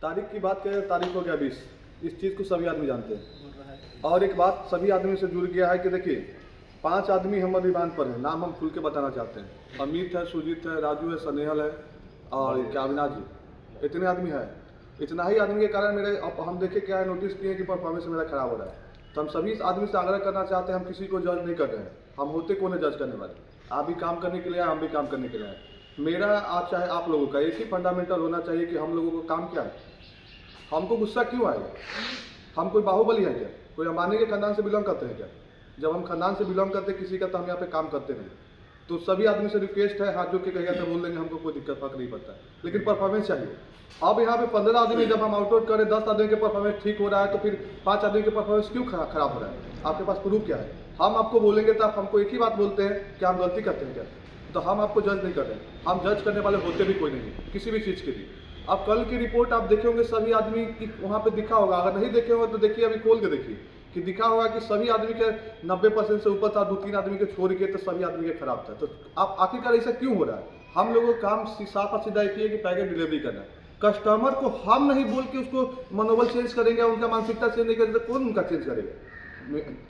तारीख की बात करें, तारीख हो गया 20। इस चीज़ को सभी आदमी जानते हैं। और एक बात सभी आदमी से जुड़ गया है कि देखिए 5 आदमी हमारे रिमांड पर है, नाम हम खुल के बताना चाहते हैं। अमित है, सुजीत है, राजू है, स्नेहल है और क्या अविनाश जी, इतने आदमी है। इतना ही आदमी के कारण मेरे अब हम देखे क्या है, नोटिस किए कि परफॉर्मेंस मेरा खराब हो रहा है। तो हम सभी इस आदमी से आग्रह करना चाहते हैं, हम किसी को जज नहीं कर रहे हैं। हम होते कौन है जज करने वाले? आप भी काम करने के लिए आए, हम भी काम करने के लिए आए। मेरा आप चाहे आप लोगों का एक ही फंडामेंटल होना चाहिए कि हम लोगों को काम क्या है। हमको गुस्सा क्यों आएगा? हम कोई बाहुबली है क्या? कोई अंबानी के खानदान से बिलोंग करते हैं क्या? जब हम खानदान से बिलोंग करते किसी का, तो हम यहाँ पे काम करते नहीं। तो सभी आदमी से रिक्वेस्ट है, हाथ जोड़ के कहिए तो बोल देंगे, हमको कोई दिक्कत फर्क नहीं पड़ता है, लेकिन परफॉर्मेंस चाहिए। अब यहाँ पे 15 आदमी जब हम आउट करें, 10 आदमी के परफॉर्मेंस ठीक हो रहा है, तो फिर 5 आदमी के परफॉर्मेंस क्यों खराब हो रहा है? आपके पास प्रूफ क्या है? हम आपको बोलेंगे तो आप हमको एक ही बात बोलते हैं कि हम गलती करते हैं क्या? तो हम आपको जज नहीं कर रहे हैं। हम जज करने वाले होते भी कोई नहीं किसी भी चीज़ के लिए। अब कल की रिपोर्ट आप देखे होंगे, सभी आदमी की वहाँ पे दिखा होगा। अगर नहीं देखे होंगे तो देखिए, अभी खोल के देखिए कि दिखा होगा कि सभी आदमी के 90% से ऊपर था। 2-3 आदमी के छोड़ के तो सभी आदमी के खराब था। तो आप आखिरकार ऐसा क्यों हो रहा है? हम लोगों का काम साफ और सीधा एक ही है कि पैकेट डिलीवरी करना है। कस्टमर को हम नहीं बोल के उसको मनोबल चेंज करेंगे, उनका मानसिकता चेंज नहीं करेंगे, तो कौन उनका चेंज करेगा?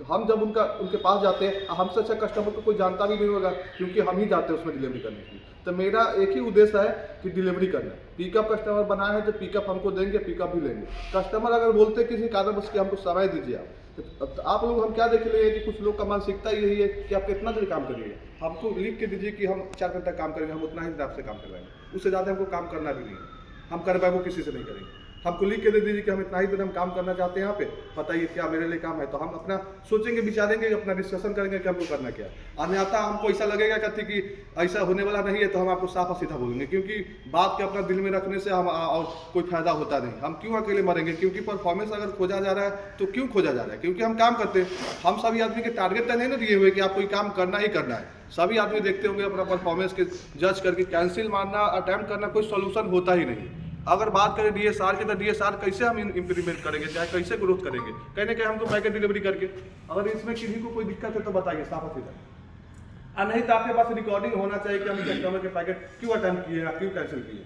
हम जब उनके पास जाते हैं, हमसे अच्छा कस्टमर को कोई जानता भी नहीं होगा, क्योंकि हम ही जाते हैं उसमें डिलीवरी करने के लिए। तो मेरा एक ही उद्देश्य है कि डिलीवरी करना। पिकअप कस्टमर बनाया है तो पिकअप हमको देंगे, पिकअप भी लेंगे। कस्टमर अगर बोलते किसी कारण बस कि हमको समय दीजिए आप, तो आप लोग हम क्या देख रहे हैं कि कुछ लोग का मानसिकता यही है कि आप कितना देर काम करिए, हमको लिख के दीजिए कि हम 4 घंटा काम करेंगे, हम उतना ही हिसाब से काम करवाएंगे, उससे ज़्यादा हमको काम करना भी नहीं है। हम कर पाए वो किसी से नहीं करेंगे। हमको लिख के दे दीजिए कि हम इतना ही दिन हम काम करना चाहते हैं यहाँ पे, बताइए क्या मेरे लिए काम है। तो हम अपना सोचेंगे, विचारेंगे, अपना डिस्कशन करेंगे कि हमको करना क्या है। अन्यथा हमको ऐसा लगेगा कहते कि ऐसा होने वाला नहीं है, तो हम आपको साफ और सीधा बोलेंगे, क्योंकि बात के अपना दिल में रखने से हम और कोई फायदा होता नहीं। हम क्यों अकेले मरेंगे? क्योंकि परफॉर्मेंस अगर खोजा जा रहा है तो क्यों खोजा जा रहा है? क्योंकि हम काम करते हैं। हम सभी आदमी के टारगेट तो नहीं ना दिए हुए कि आप कोई काम करना ही करना है। सभी आदमी देखते होंगे अपना परफॉर्मेंस के जज करके कैंसिल मारना, अटैम्प्ट करना कोई सोल्यूशन होता ही नहीं। अगर बात करें डीएसआर की, तो डीएसआर कैसे हम इम्प्लीमेंट करेंगे, चाहे कैसे ग्रोथ करेंगे? कहीं ना कहीं हमको पैकेट डिलीवरी करके, अगर इसमें किसी को कोई दिक्कत है तो बताइए साफ सीधा। नहीं तो आपके पास रिकॉर्डिंग होना चाहिए कि हम कस्टमर के पैकेट क्यों अटेम्प्ट किए या क्यों कैंसिल किए।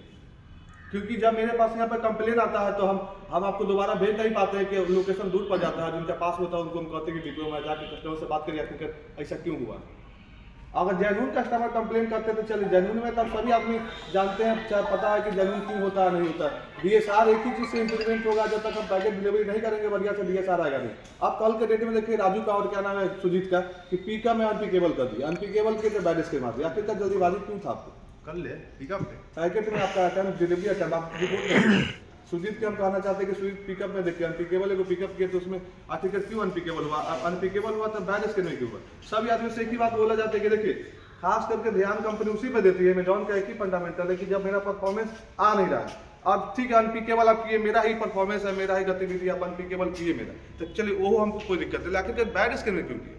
क्योंकि जब मेरे पास यहाँ पर कंप्लेन आता है तो हम आपको दोबारा भेज नहीं पाते हैं कि लोकेशन दूर पड़ जाता है। जिनका पास होता है उनको हम कहते हैं कि डिप्लो में जाकर कस्टमर से बात करिए, आखिर ऐसा क्यों हुआ। अगर जेन्युइन कस्टमर कंप्लेन करते तो चलिए, जेन्युइन में तब सभी आदमी जानते हैं, चाहे पता है कि जेन्युइन क्यों होता है नहीं होता है। डीएसआर एक ही चीज़ से इंप्लीमेंट होगा, जब तक हम पैकेट डिलीवरी नहीं करेंगे बढ़िया से डीएसआर आएगा नहीं। अब कल के डेट में देखिए राजू का और क्या नाम है सुजीत का, कि पीका में अनपिकेबल कर दिया, अनपिकेबल के बैरिस के मार दिया। आखिरकार जल्दीबाजी क्यों था आपको? कर ले पिकअप पैकेट में आपका अटेम्प्ट डिलीवरी अटेम्प्ट आप रिपोर्ट सुजीत के हम कहना चाहते हैं कि सुजीत पिकअप में देखिए अनपिकेबल है, पिकअप किया तो उसमें आखिरकार क्यों अनपिकेबल हुआ? अनपिकेबल हुआ तो बैरिस के नहीं क्यों हुआ? सभी आदमी से एक ही बात बोला जाता है कि देखिए, खास करके ध्यान कंपनी उसी पे देती है। अमेजॉन का एक ही फंडामेंटल है कि जब मेरा परफॉर्मेंस आ नहीं रहा है, अब ठीक है अनपिकेबल आप किए, मेरा ही परफॉर्मेंस है, मेरा ही गतिविधि आप अनपिकेबल किए मेरा, तो चलिए वो हमको कोई दिक्कत है। आखिर बैड स्क्रीन में क्यों किए?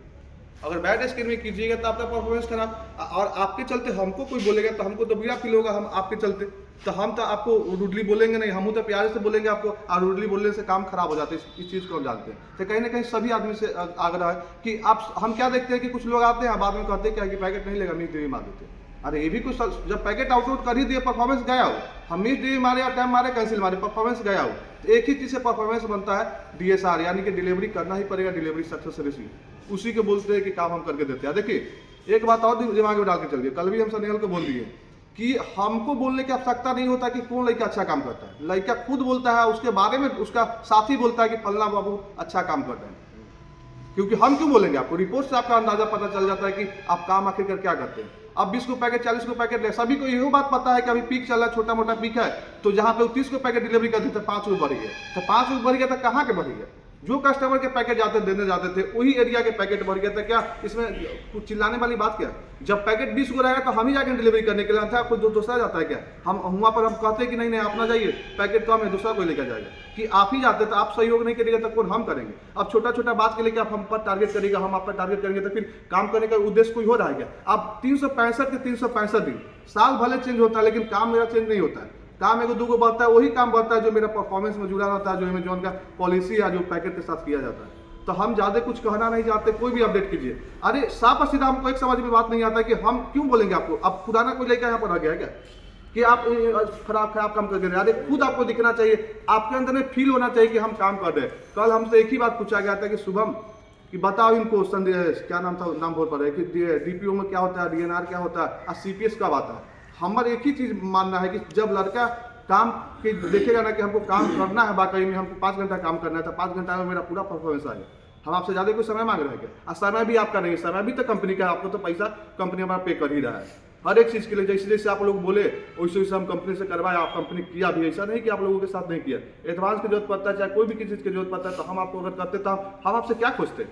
अगर बैड स्क्रीन में कीजिएगा तो आपका परफॉर्मेंस खराब, और आपके चलते हमको कोई बोलेगा तो हमको तो बुरा फील होगा। हम आपके चलते तो हम तो आपको रूडली बोलेंगे नहीं, हम तो प्यार से बोलेंगे आपको, और रूडली बोलने से काम खराब हो जाते हैं। इस चीज़ को हम जानते हैं। तो कहीं ना कहीं सभी आदमी से आग्रह है कि आप, हम क्या देखते हैं कि कुछ लोग आते हैं बाद में कहते हैं क्या कि पैकेट नहीं लेगा, मिस डिलीवरी मार देते हैं। अरे ये भी कुछ, जब पैकेट आउट कर ही दिए, परफॉर्मेंस गया हो, हम मिस डिलीवरी मारे या टाइम मारे, कैंसिल मारे, परफॉर्मेंस गया हो, तो एक ही चीज़ से परफॉर्मेंस बनता है डीएसआर, यानी कि डिलीवरी करना ही पड़ेगा, डिलीवरी सक्सेस रेशियो, उसी के बोलते हैं कि काम हम करके देते हैं। देखिए एक बात और दिमाग में डाल के चलिए, कल भी हम स्नेहल को बोल दिए कि हमको बोलने की आवश्यकता नहीं होता कि कौन लड़का अच्छा काम करता है। लड़का खुद बोलता है, उसके बारे में उसका साथी बोलता है कि फलना बाबू अच्छा काम कर रहे हैं। क्योंकि हम क्यों बोलेंगे? आपको रिपोर्ट से आपका अंदाजा पता चल जाता है कि आप काम आखिरकार क्या करते हैं। अब 20 को पैकेट 40 को पैकेट ले, सभी को यही बात पता है कि अभी पीक चल रहा है, छोटा मोटा पीक है, तो जहाँ पे 30 को पैकेट डिलीवरी करते थे 5 को बढ़ गया, तो 5 को बढ़ गया तो कहाँ के बढ़ गया? जो कस्टमर के पैकेट जाते देने जाते थे वही एरिया के पैकेट बढ़ गया था। क्या इसमें कुछ चिल्लाने वाली बात क्या? जब पैकेट 20 को रहेगा तो हम ही जाकर डिलीवरी करने के लिए था, आपको दूसरा जाता है क्या? हम वहाँ पर हम कहते हैं कि नहीं नहीं आप ना जाइए, पैकेट कम है, दूसरा कोई लेकर जाएगा, कि आप ही जाते तो आप सहयोग नहीं करिएगा तो कौन हम करेंगे? अब छोटा छोटा बात के लिए आप हम पर टारगेट करिएगा, हम आप पर टारगेट करेंगे, तो फिर काम करने का उद्देश्य कोई हो रहा है क्या? अब 365 के 365 दिन, साल भले चेंज होता है लेकिन काम मेरा चेंज नहीं होता है। काम एगो दूगो बढ़ता है, वही काम बढ़ता है जो मेरा परफॉर्मेंस में जुड़ा रहता है, जो अमेजॉन का पॉलिसी है, जो पैकेट के साथ किया जाता है। तो हम ज़्यादा कुछ कहना नहीं चाहते, कोई भी अपडेट कीजिए। अरे साफ और सीधा हमको एक समझ में बात नहीं आता कि हम क्यों बोलेंगे आपको। अब पुराना कोई लड़का यहाँ पर आ गया है क्या कि आप खराब काम करके रहे हैं। खुद आपको दिखना चाहिए, आपके अंदर में फील होना चाहिए कि हम काम कर रहे हैं। कल हमसे एक ही बात पूछा गया था कि शुभम कि बताओ इनको क्या नाम था, नाम बोल पा रहे हैं कि डीपीओ में क्या होता है, डीएनआर क्या होता है और सीपीएस कब आता है। हमारा एक ही चीज़ मानना है कि जब लड़का काम के देखेगा ना कि हमको काम करना है, वाकई में हमको 5 घंटा काम करना है, तो 5 घंटा में मेरा पूरा परफॉर्मेंस आएगा। हम आपसे ज़्यादा कोई समय मांग रहे हैं क्या? और समय भी आपका नहीं, समय भी तो कंपनी का है, आपको तो पैसा कंपनी हमारा पे कर ही रहा है हर एक चीज़ के लिए। जैसे जैसे आप लोग बोले वैसे वैसे हम कंपनी से करवाए, आप कंपनी किया भी, ऐसा नहीं कि आप लोगों के साथ नहीं किया। एडवांस की जरूरत पड़ता है, चाहे कोई भी किसी चीज़ की जरूरत पड़ता है, तो हम आपको अगर करते तो हम आपसे क्या खोजते?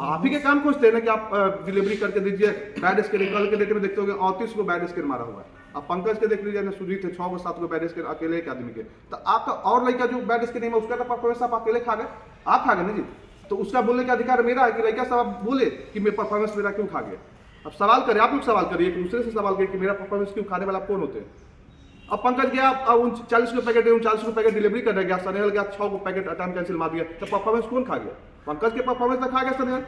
आप ही के काम खोजते हैं ना कि आप डिलीवरी करके दीजिए। बैड स्केल कल के डेट में देखते होंगे 38 को बैड स्केल मारा हुआ है। अब पंकज के देख लीजिए ना, सुजीत है 6 को 7 को बैड स्केल अकेले एक आदमी के। तो आपका और लड़का जो बैड स्केल नहीं है उसका परफॉर्मेंस आप अकेले खा गए, आप खा गए ना जी। तो उसका बोलने का अधिकार मेरा है कि लड़का साहब बोले कि मेरा परफॉर्मेंस मेरा क्यों खा गया। अब सवाल करें, आप लोग सवाल करिए, एक दूसरे से सवाल करिए कि मेरा परफॉर्मेंस क्यों खाने वाला कौन होते हैं। अब पंकज गया 40 को पैकेट 39 को पैकेट डिलीवरी करने गया, सनेहल गया 6 को पैकेट टाइम कैंसिल मार दिया, तो परफॉर्मेंस कौन खा गया? पंकज के परफॉर्मेंस तो खा गया, सनेहल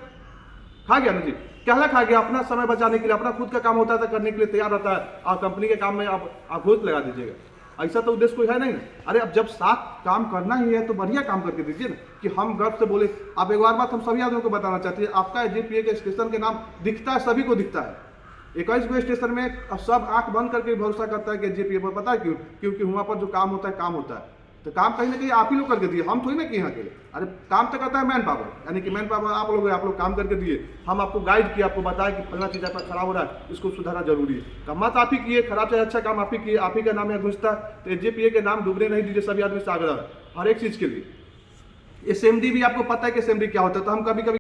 खा गया ना जी। कहला खा गया, अपना समय बचाने के लिए, अपना खुद का काम होता है करने के लिए तैयार रहता है, और कंपनी के काम में आप घोष लगा दीजिएगा। ऐसा तो उद्देश्य कोई है नहीं ना। अरे अब जब साथ काम करना ही है तो बढ़िया काम करके दीजिए ना, कि हम गर्व से बोले। आप एक बात हम सभी आदमियों को बताना चाहते हैं, आपका जेपीए के स्टेशन के नाम दिखता है, सभी को दिखता है। 21 स्टेशन में सब आंख बंद करके भरोसा करता है कि जेपीए पर। पता है क्यों? क्योंकि वहाँ पर जो काम होता है काम होता है, तो काम कहीं ना कहीं आप ही लोग करके दिए, हम थोड़ी ना कि यहाँ के लिए। अरे काम तो करता है मैन पावर, यानी कि मैन पावर आप लोग काम करके दिए। हम आपको गाइड किया, आपको बताया कि फलना चीज़ आपका खराब हो रहा है, इसको सुधारना जरूरी है। काम तो आप ही किए, खराब चाहे अच्छा काम आप ही किए, आप ही का नाम यहाँ घुसता है। तो जेपीए के नाम डूबने नहीं दीजिए, सभी आदमी से आग्रह है हर एक चीज़ के लिए। एसएमडी भी आपको पता है कि एसएमडी क्या होता है, तो हम कभी कभी